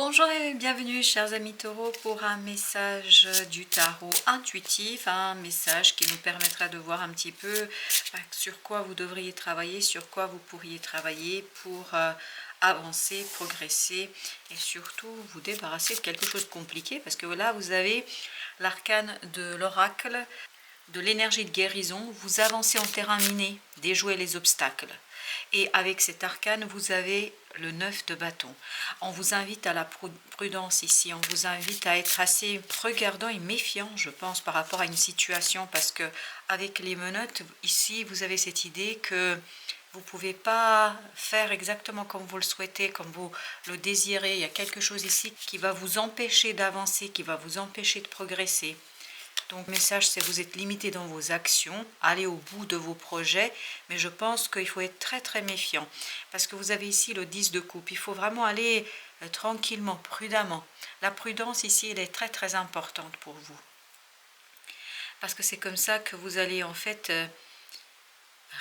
Bonjour et bienvenue chers amis taureaux pour un message du tarot intuitif, un message qui nous permettra de voir un petit peu sur quoi vous devriez travailler, sur quoi vous pourriez travailler pour avancer, progresser et surtout vous débarrasser de quelque chose de compliqué parce que là vous avez l'arcane de l'oracle, de l'énergie de guérison, vous avancez en terrain miné, déjouez les obstacles. Et avec cet arcane, vous avez le 9 de bâton. On vous invite à la prudence ici, on vous invite à être assez regardant et méfiant, je pense, par rapport à une situation, parce que avec les menottes, ici, vous avez cette idée que vous ne pouvez pas faire exactement comme vous le souhaitez, comme vous le désirez. Il y a quelque chose ici qui va vous empêcher d'avancer, qui va vous empêcher de progresser. Donc le message, c'est que vous êtes limité dans vos actions, allez au bout de vos projets, mais je pense qu'il faut être très très méfiant, parce que vous avez ici le 10 de coupe, il faut vraiment aller tranquillement, prudemment. La prudence ici, elle est très très importante pour vous, parce que c'est comme ça que vous allez en fait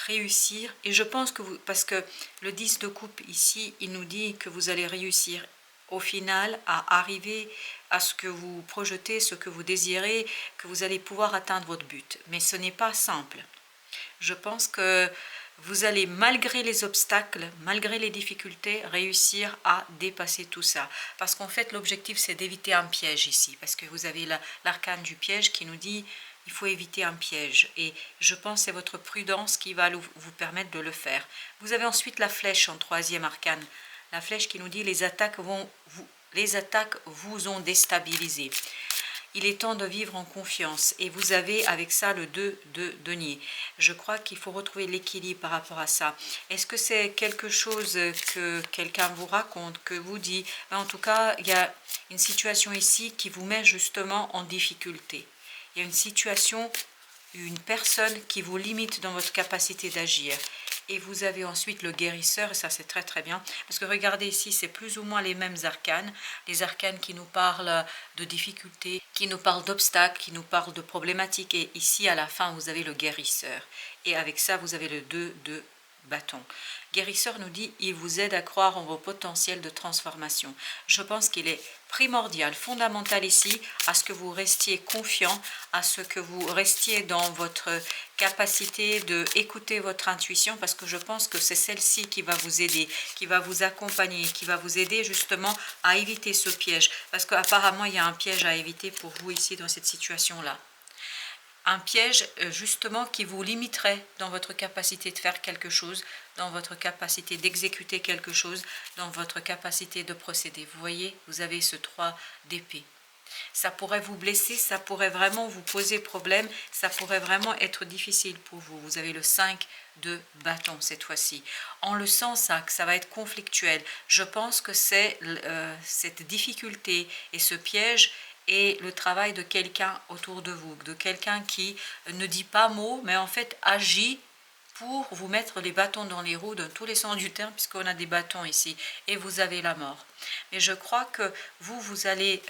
réussir, et je pense que vous, parce que le 10 de coupe ici, il nous dit que vous allez réussir au final à arriver à ce que vous projetez, ce que vous désirez, que vous allez pouvoir atteindre votre but. Mais ce n'est pas simple. Je pense que vous allez, malgré les obstacles, malgré les difficultés, réussir à dépasser tout ça. Parce qu'en fait, l'objectif, c'est d'éviter un piège ici. Parce que vous avez l'arcane du piège qui nous dit il faut éviter un piège. Et je pense que c'est votre prudence qui va vous permettre de le faire. Vous avez ensuite la flèche en troisième arcane. La flèche qui nous dit les attaques vous ont déstabilisé. Il est temps de vivre en confiance. Et vous avez avec ça le 2 de denier. Je crois qu'il faut retrouver l'équilibre par rapport à ça. Est-ce que c'est quelque chose que quelqu'un vous raconte, que vous dit? En tout cas, il y a une situation ici qui vous met justement en difficulté. Il y a une situation, une personne qui vous limite dans votre capacité d'agir. Et vous avez ensuite le guérisseur, et ça c'est très très bien, parce que regardez ici, c'est plus ou moins les mêmes arcanes, les arcanes qui nous parlent de difficultés, qui nous parlent d'obstacles, qui nous parlent de problématiques, et ici à la fin vous avez le guérisseur, et avec ça vous avez le 2 de bâton. Guérisseur nous dit, il vous aide à croire en vos potentiels de transformation. Je pense qu'il est primordial, fondamental ici, à ce que vous restiez confiant, à ce que vous restiez dans votre capacité de écouter votre intuition, parce que je pense que c'est celle-ci qui va vous aider, qui va vous accompagner, qui va vous aider justement à éviter ce piège, parce qu'apparemment il y a un piège à éviter pour vous ici dans cette situation-là. Un piège justement qui vous limiterait dans votre capacité de faire quelque chose, dans votre capacité d'exécuter quelque chose, dans votre capacité de procéder. Vous voyez, vous avez ce 3 d'épée. Ça pourrait vous blesser, ça pourrait vraiment vous poser problème, ça pourrait vraiment être difficile pour vous. Vous avez le 5 de bâton cette fois-ci. On le sent ça, que ça va être conflictuel. Je pense que c'est cette difficulté et ce piège et le travail de quelqu'un autour de vous, de quelqu'un qui ne dit pas mot, mais en fait agit pour vous mettre les bâtons dans les roues dans tous les sens du terme, puisqu'on a des bâtons ici, et vous avez la mort. Mais je crois que vous allez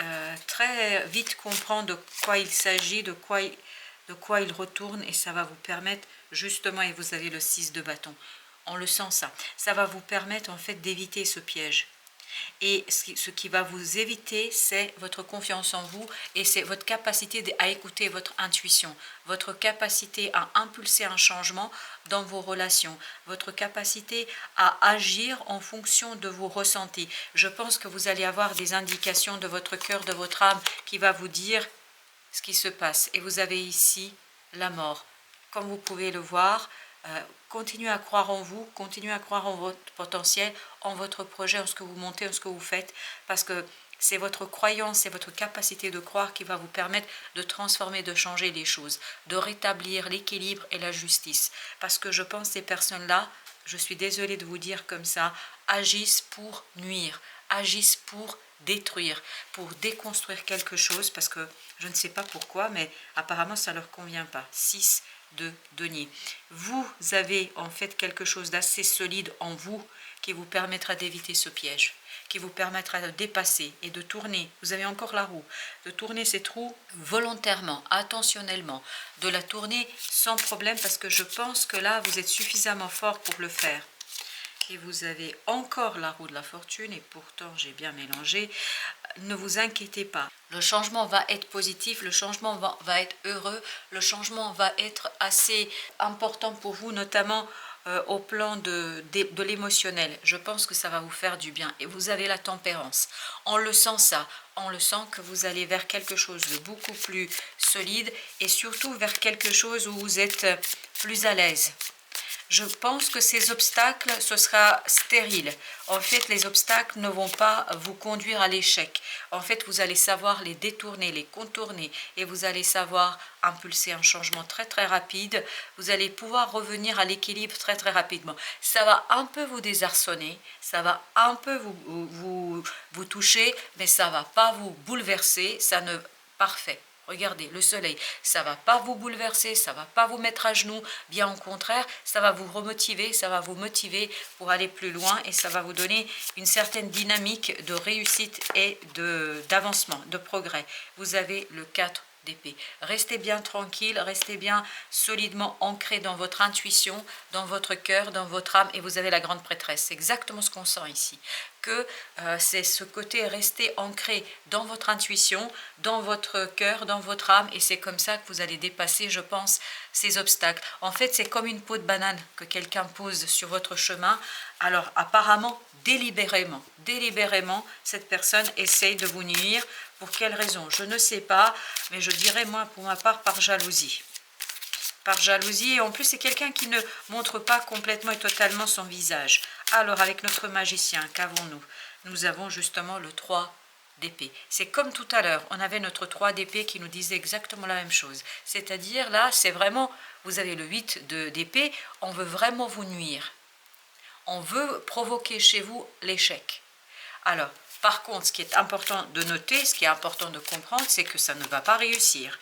très vite comprendre de quoi il s'agit, de quoi il retourne, et ça va vous permettre justement, et vous avez le 6 de bâton, on le sent ça, ça va vous permettre en fait d'éviter ce piège. Et ce qui va vous éviter, c'est votre confiance en vous et c'est votre capacité à écouter votre intuition, votre capacité à impulser un changement dans vos relations, votre capacité à agir en fonction de vos ressentis. Je pense que vous allez avoir des indications de votre cœur, de votre âme qui va vous dire ce qui se passe. Et vous avez ici la mort. Comme vous pouvez le voir, continuez à croire en vous, continuez à croire en votre potentiel, en votre projet, en ce que vous montez, en ce que vous faites, parce que c'est votre croyance, c'est votre capacité de croire qui va vous permettre de transformer, de changer les choses, de rétablir l'équilibre et la justice. Parce que je pense que ces personnes-là, je suis désolée de vous dire comme ça, agissent pour nuire, agissent pour détruire, pour déconstruire quelque chose, parce que je ne sais pas pourquoi, mais apparemment ça ne leur convient pas. 6 de denier. Vous avez en fait quelque chose d'assez solide en vous qui vous permettra d'éviter ce piège, qui vous permettra de dépasser et de tourner, vous avez encore la roue, de tourner cette roue volontairement, attentionnellement, de la tourner sans problème, parce que je pense que là vous êtes suffisamment fort pour le faire. Et vous avez encore la roue de la fortune, et pourtant j'ai bien mélangé. Ne vous inquiétez pas. Le changement va être positif, le changement va être heureux, le changement va être assez important pour vous, notamment au plan de l'émotionnel. Je pense que ça va vous faire du bien. Et vous avez la tempérance. On le sent ça. On le sent que vous allez vers quelque chose de beaucoup plus solide et surtout vers quelque chose où vous êtes plus à l'aise. Je pense que ces obstacles, ce sera stérile. En fait, les obstacles ne vont pas vous conduire à l'échec. En fait, vous allez savoir les détourner, les contourner et vous allez savoir impulser un changement très très rapide. Vous allez pouvoir revenir à l'équilibre très très rapidement. Ça va un peu vous désarçonner, ça va un peu vous toucher, mais ça ne va pas vous bouleverser. Parfait. Regardez, le soleil, ça ne va pas vous bouleverser, ça ne va pas vous mettre à genoux, bien au contraire, ça va vous remotiver, ça va vous motiver pour aller plus loin et ça va vous donner une certaine dynamique de réussite et d'avancement, de progrès. Vous avez le 4 d'épée. Restez bien tranquille, restez bien solidement ancré dans votre intuition, dans votre cœur, dans votre âme et vous avez la grande prêtresse. C'est exactement ce qu'on sent ici. Que c'est ce côté rester ancré dans votre intuition, dans votre cœur, dans votre âme et c'est comme ça que vous allez dépasser, je pense, ces obstacles. En fait, c'est comme une peau de banane que quelqu'un pose sur votre chemin. Alors apparemment, délibérément, cette personne essaye de vous nuire. Pour quelle raison? Je ne sais pas, mais je dirais moi pour ma part par jalousie. Par jalousie et en plus c'est quelqu'un qui ne montre pas complètement et totalement son visage. Alors avec notre magicien, qu'avons-nous? Nous avons justement le 3 d'épée. C'est comme tout à l'heure, on avait notre 3 d'épée qui nous disait exactement la même chose. C'est-à-dire là, c'est vraiment, vous avez le 8 d'épée, on veut vraiment vous nuire. On veut provoquer chez vous l'échec. Alors, par contre, ce qui est important de noter, ce qui est important de comprendre, c'est que ça ne va pas réussir.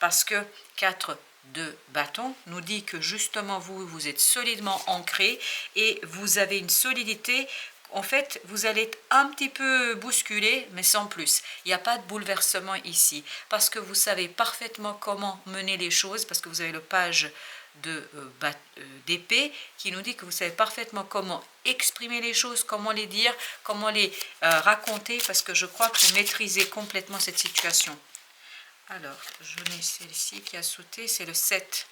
Parce que 4 de bâton nous dit que justement vous êtes solidement ancré et vous avez une solidité. En fait, vous allez être un petit peu bousculé, mais sans plus. Il n'y a pas de bouleversement ici. Parce que vous savez parfaitement comment mener les choses, parce que vous avez le page d'épée qui nous dit que vous savez parfaitement comment exprimer les choses, comment les dire, comment les raconter, parce que je crois que vous maîtrisez complètement cette situation. Alors, je n'ai celle-ci qui a sauté, c'est le 7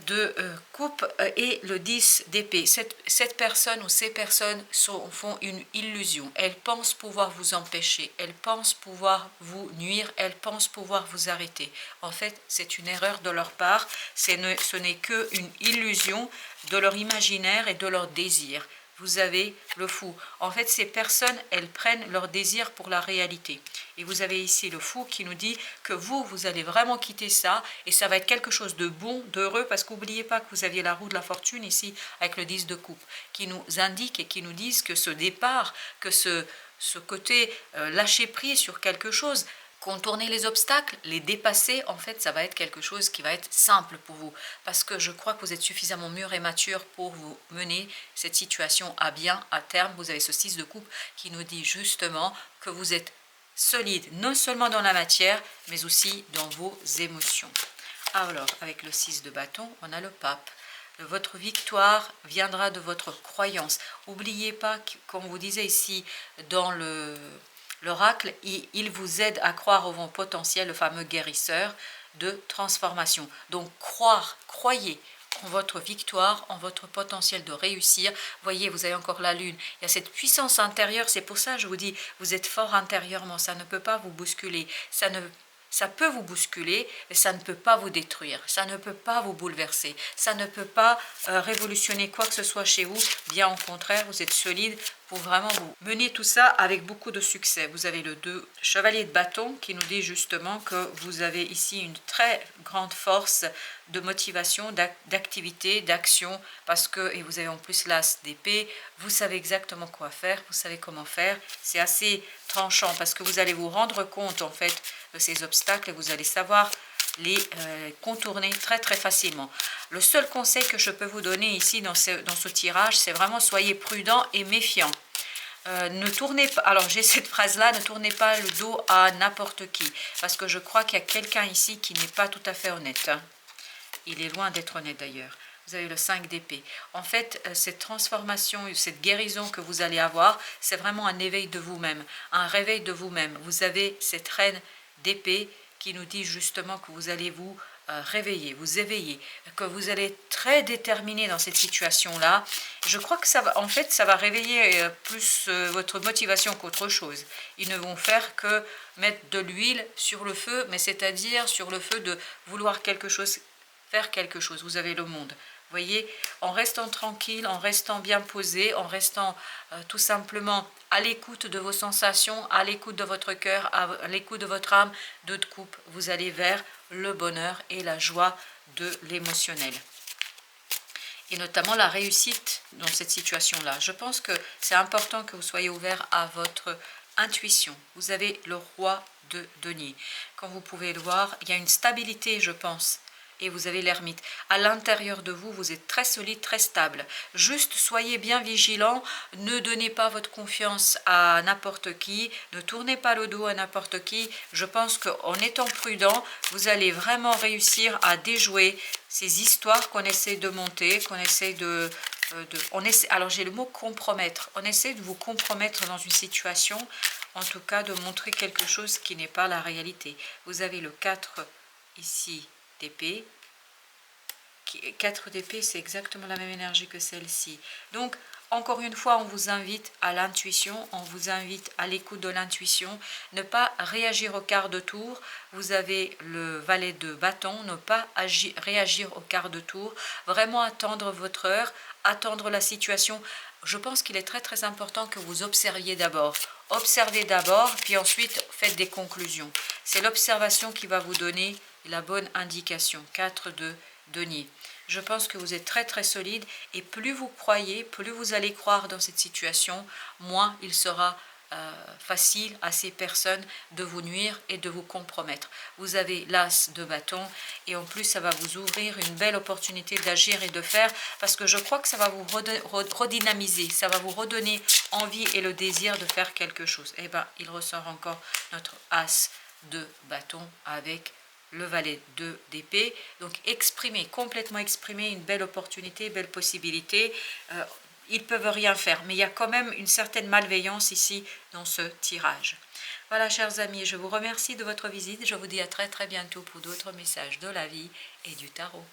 de coupe et le 10 d'épée. Cette personne ou ces personnes font une illusion. Elles pensent pouvoir vous empêcher, elles pensent pouvoir vous nuire, elles pensent pouvoir vous arrêter. En fait, c'est une erreur de leur part. Ce n'est qu'une illusion de leur imaginaire et de leur désir. Vous avez le fou. En fait, ces personnes, elles prennent leur désir pour la réalité. Et vous avez ici le fou qui nous dit que vous allez vraiment quitter ça et ça va être quelque chose de bon, d'heureux, parce qu'oubliez pas que vous aviez la roue de la fortune ici avec le 10 de coupe qui nous indique et qui nous disent que ce départ, que ce côté lâcher prise sur quelque chose, contourner les obstacles, les dépasser, en fait, ça va être quelque chose qui va être simple pour vous. Parce que je crois que vous êtes suffisamment mûr et mature pour vous mener cette situation à bien, à terme. Vous avez ce 6 de coupe qui nous dit justement que vous êtes solide, non seulement dans la matière, mais aussi dans vos émotions. Alors, avec le 6 de bâton, on a le pape. Votre victoire viendra de votre croyance. N'oubliez pas, comme on vous disait ici dans l'oracle, il vous aide à croire au vent potentiel, le fameux guérisseur de transformation. Donc croyez en votre victoire, en votre potentiel de réussir. Voyez, vous avez encore la lune. Il y a cette puissance intérieure, c'est pour ça que je vous dis, vous êtes fort intérieurement, ça ne peut pas vous bousculer. Ça peut vous bousculer, mais ça ne peut pas vous détruire, ça ne peut pas vous bouleverser, ça ne peut pas révolutionner quoi que ce soit chez vous. Bien au contraire, vous êtes solide pour vraiment vous mener tout ça avec beaucoup de succès. Vous avez le 2 chevalier de bâton qui nous dit justement que vous avez ici une très grande force de motivation, d'activité, d'action, parce que, et vous avez en plus l'as d'épée, vous savez exactement quoi faire, vous savez comment faire. C'est assez tranchant parce que vous allez vous rendre compte en fait de ces obstacles et vous allez savoir les contourner très très facilement. Le seul conseil que je peux vous donner ici dans ce tirage, c'est vraiment soyez prudent et méfiant. Ne tournez pas, alors j'ai cette phrase là, ne tournez pas le dos à n'importe qui, parce que je crois qu'il y a quelqu'un ici qui n'est pas tout à fait honnête. Il est loin d'être honnête d'ailleurs. vous avez le 5 d'épée. En fait, cette transformation, cette guérison que vous allez avoir, c'est vraiment un éveil de vous-même, un réveil de vous-même. Vous avez cette reine d'épée qui nous dit justement que vous allez vous réveiller, vous éveiller, que vous allez être très déterminé dans cette situation-là. Je crois que ça va, en fait, ça va réveiller plus votre motivation qu'autre chose. Ils ne vont faire que mettre de l'huile sur le feu, mais c'est-à-dire sur le feu de vouloir quelque chose, faire quelque chose. Vous avez le monde. Vous voyez, en restant tranquille, en restant bien posé, en restant tout simplement à l'écoute de vos sensations, à l'écoute de votre cœur, à l'écoute de votre âme, de coupe, vous allez vers le bonheur et la joie de l'émotionnel. Et notamment la réussite dans cette situation-là. Je pense que c'est important que vous soyez ouvert à votre intuition. Vous avez le roi de denier. Comme vous pouvez le voir, il y a une stabilité, je pense. Et vous avez l'ermite. À l'intérieur de vous, vous êtes très solide, très stable. Juste soyez bien vigilant, ne donnez pas votre confiance à n'importe qui, ne tournez pas le dos à n'importe qui. Je pense qu'en étant prudent, vous allez vraiment réussir à déjouer ces histoires qu'on essaie de monter, qu'on essaie alors j'ai le mot compromettre. On essaie de vous compromettre dans une situation, en tout cas de montrer quelque chose qui n'est pas la réalité. Vous avez le 4 ici d'épée. 4 d'épée, c'est exactement la même énergie que celle-ci. Donc, encore une fois, on vous invite à l'intuition, on vous invite à l'écoute de l'intuition, ne pas réagir au quart de tour. Vous avez le valet de bâton, ne pas réagir au quart de tour, vraiment attendre votre heure, attendre la situation. Je pense qu'il est très très important que vous observiez d'abord. Observez d'abord, puis ensuite faites des conclusions. C'est l'observation qui va vous donner la bonne indication. 4 de denier. Je pense que vous êtes très très solide et plus vous croyez, plus vous allez croire dans cette situation, moins il sera facile à ces personnes de vous nuire et de vous compromettre. Vous avez l'as de bâton et en plus ça va vous ouvrir une belle opportunité d'agir et de faire parce que je crois que ça va vous redynamiser, ça va vous redonner envie et le désir de faire quelque chose. Et bien il ressort encore notre as de bâton avec le valet d'épée, donc complètement exprimer une belle opportunité, belle possibilité. Ils ne peuvent rien faire, mais il y a quand même une certaine malveillance ici dans ce tirage. Voilà, chers amis, je vous remercie de votre visite. Je vous dis à très très bientôt pour d'autres messages de la vie et du tarot.